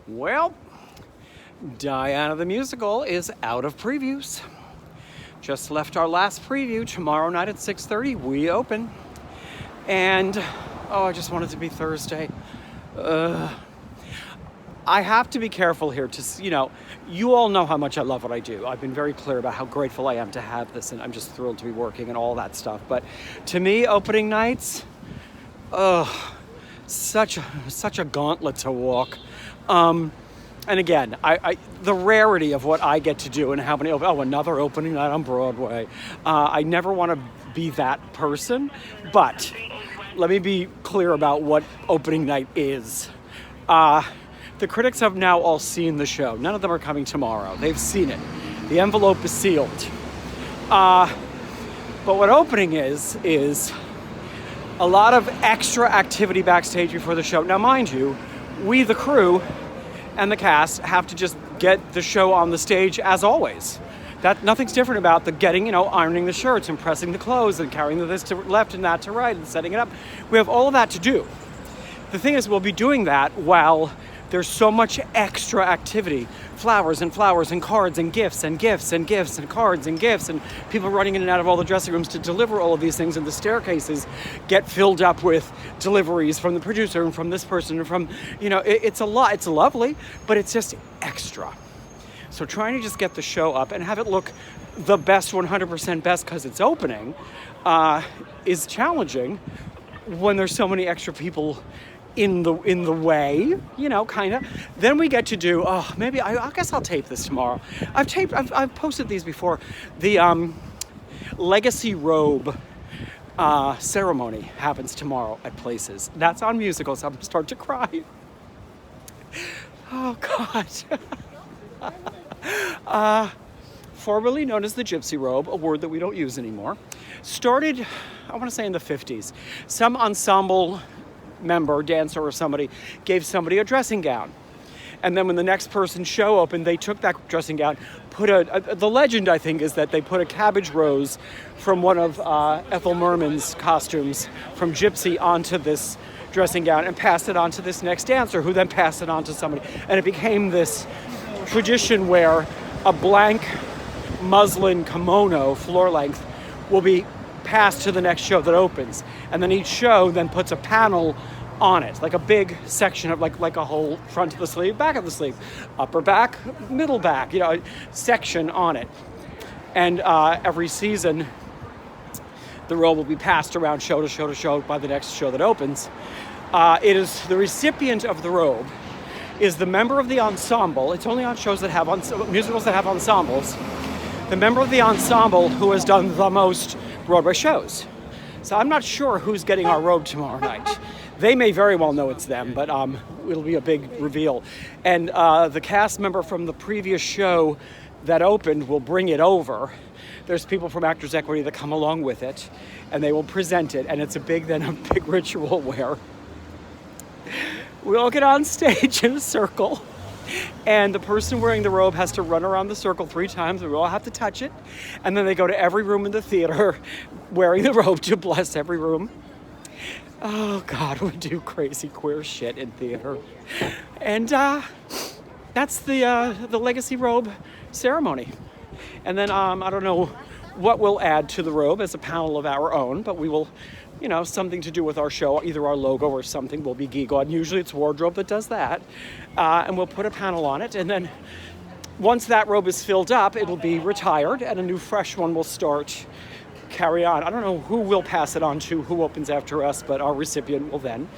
Well, Diana the Musical is out of previews. Just left our last preview. Tomorrow night at 6:30, we open. And, I just want it to be Thursday. I have to be careful here you all know how much I love what I do. I've been very clear about how grateful I am to have this, and I'm just thrilled to be working and all that stuff. But to me, opening nights, such a gauntlet to walk. And again, the rarity of what I get to do and how many, another opening night on Broadway. I never want to be that person, but let me be clear about what opening night is. The critics have now all seen the show. None of them are coming tomorrow. They've seen it. The envelope is sealed. But what opening is a lot of extra activity backstage before the show. Now, mind you, we, the crew, and the cast have to just get the show on the stage as always. Nothing's different about the getting, ironing the shirts and pressing the clothes and carrying this to left and that to right and setting it up. We have all of that to do. The thing is, we'll be doing that while there's so much extra activity. Flowers and cards and gifts and gifts and gifts and cards and gifts and people running in and out of all the dressing rooms to deliver all of these things, and the staircases get filled up with deliveries from the producer and from this person and from, it's a lot. It's lovely, but it's just extra. So trying to just get the show up and have it look the best, 100% best because it's opening, is challenging when there's so many extra people in the way, kind of. Then we get to do, maybe, I guess I'll tape this tomorrow. I've posted these before. The Legacy Robe ceremony happens tomorrow at places. That's on musicals. I'm starting to cry. Oh, God. Formerly known as the Gypsy Robe, a word that we don't use anymore. Started, I want to say in the 50s. Some ensemble member, dancer or somebody, gave somebody a dressing gown. And then when the next person's show opened, they took that dressing gown, the legend, I think, is that they put a cabbage rose from one of Ethel Merman's costumes from Gypsy onto this dressing gown and passed it on to this next dancer, who then passed it on to somebody. And it became this tradition where a blank muslin kimono, floor length, will be passed to the next show that opens. And then each show then puts a panel on it, like a big section of like a whole front of the sleeve, back of the sleeve, upper back, middle back, section on it. And every season, the robe will be passed around show to show to show by the next show that opens. It is the recipient of the robe is the member of the ensemble. It's only on shows that have musicals that have ensembles. The member of the ensemble who has done the most Broadway shows. So I'm not sure who's getting our robe tomorrow night. They may very well know it's them, but it'll be a big reveal. And the cast member from the previous show that opened will bring it over. There's people from Actors Equity that come along with it, and they will present it. And it's a big ritual where we all get on stage in a circle, and the person wearing the robe has to run around the circle 3 times. We all have to touch it. And then they go to every room in the theater wearing the robe to bless every room. Oh, God, we do crazy queer shit in theater. And that's the Legacy Robe ceremony. And then I don't know what we'll add to the robe as a panel of our own, but we will, something to do with our show, either our logo or something will be geek-on. Usually it's wardrobe that does that. And we'll put a panel on it. And then once that robe is filled up, it'll be retired and a new fresh one will carry on. I don't know who will pass it on to, who opens after us, but our recipient will then.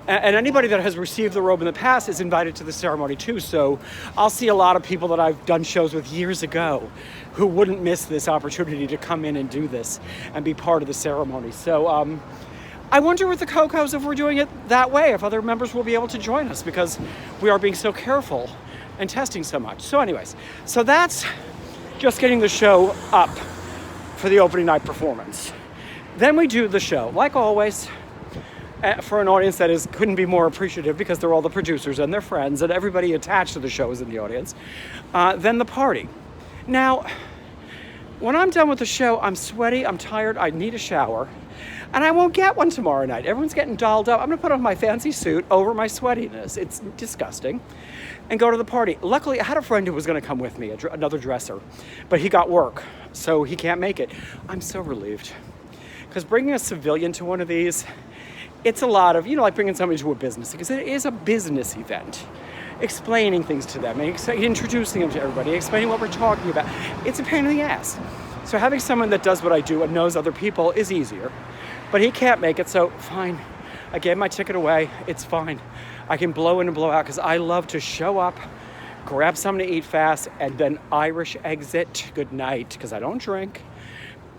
And anybody that has received the robe in the past is invited to the ceremony too. So I'll see a lot of people that I've done shows with years ago who wouldn't miss this opportunity to come in and do this and be part of the ceremony. So I wonder with the Cocos if we're doing it that way, if other members will be able to join us, because we are being so careful and testing so much. So anyways, so that's just getting the show up for the opening night performance. Then we do the show, like always, for an audience that couldn't be more appreciative, because they're all the producers and their friends and everybody attached to the show is in the audience. Then the party. Now, When I'm done with the show, I'm sweaty, I'm tired, I need a shower. And I won't get one tomorrow night. Everyone's getting dolled up. I'm gonna put on my fancy suit over my sweatiness. It's disgusting. And go to the party. Luckily, I had a friend who was gonna come with me, another dresser, but he got work, so he can't make it. I'm so relieved. Because bringing a civilian to one of these, it's a lot of, like bringing somebody to a business, because it is a business event. Explaining things to them, introducing them to everybody, explaining what we're talking about. It's a pain in the ass. So having someone that does what I do and knows other people is easier. But he can't make it, so fine. I gave my ticket away. It's fine. I can blow in and blow out because I love to show up, grab something to eat fast, and then Irish exit. Good night, because I don't drink.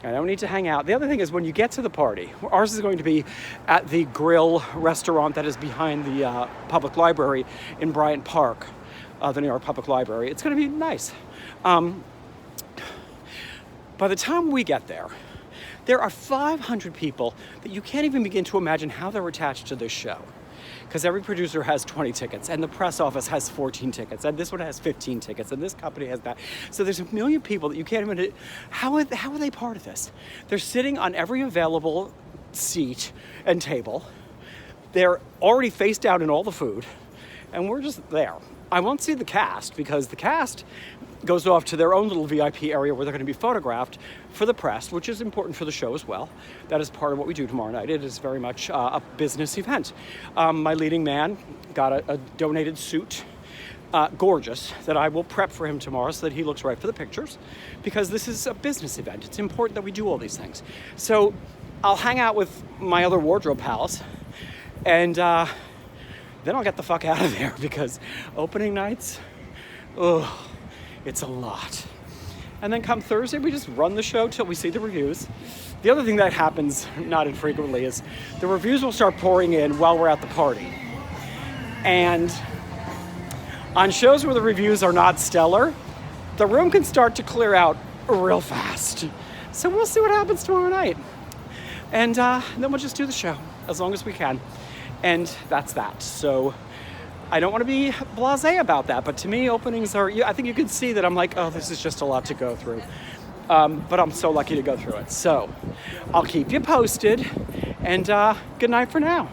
I don't need to hang out. The other thing is when you get to the party, ours is going to be at the grill restaurant that is behind the public library in Bryant Park, the New York Public Library. It's going to be nice. By the time we get there are 500 people that you can't even begin to imagine how they're attached to this show. Because every producer has 20 tickets, and the press office has 14 tickets, and this one has 15 tickets, and this company has that. So there's a million people that you can't even... How are they part of this? They're sitting on every available seat and table. They're already face down in all the food, and we're just there. I won't see the cast, because the cast goes off to their own little VIP area where they're going to be photographed for the press, which is important for the show as well. That is part of what we do tomorrow night. It is very much a business event. My leading man got a donated suit, gorgeous, that I will prep for him tomorrow so that he looks right for the pictures, because this is a business event. It's important that we do all these things. So I'll hang out with my other wardrobe pals, and then I'll get the fuck out of there, because opening nights, it's a lot. And then come Thursday, we just run the show till we see the reviews. The other thing that happens not infrequently is the reviews will start pouring in while we're at the party. And on shows where the reviews are not stellar, the room can start to clear out real fast. So we'll see what happens tomorrow night. And then we'll just do the show as long as we can. And that's that. So I don't want to be blasé about that, but to me, openings are, I think you can see that I'm like, oh, this is just a lot to go through. But I'm so lucky to go through it. So I'll keep you posted, and good night for now.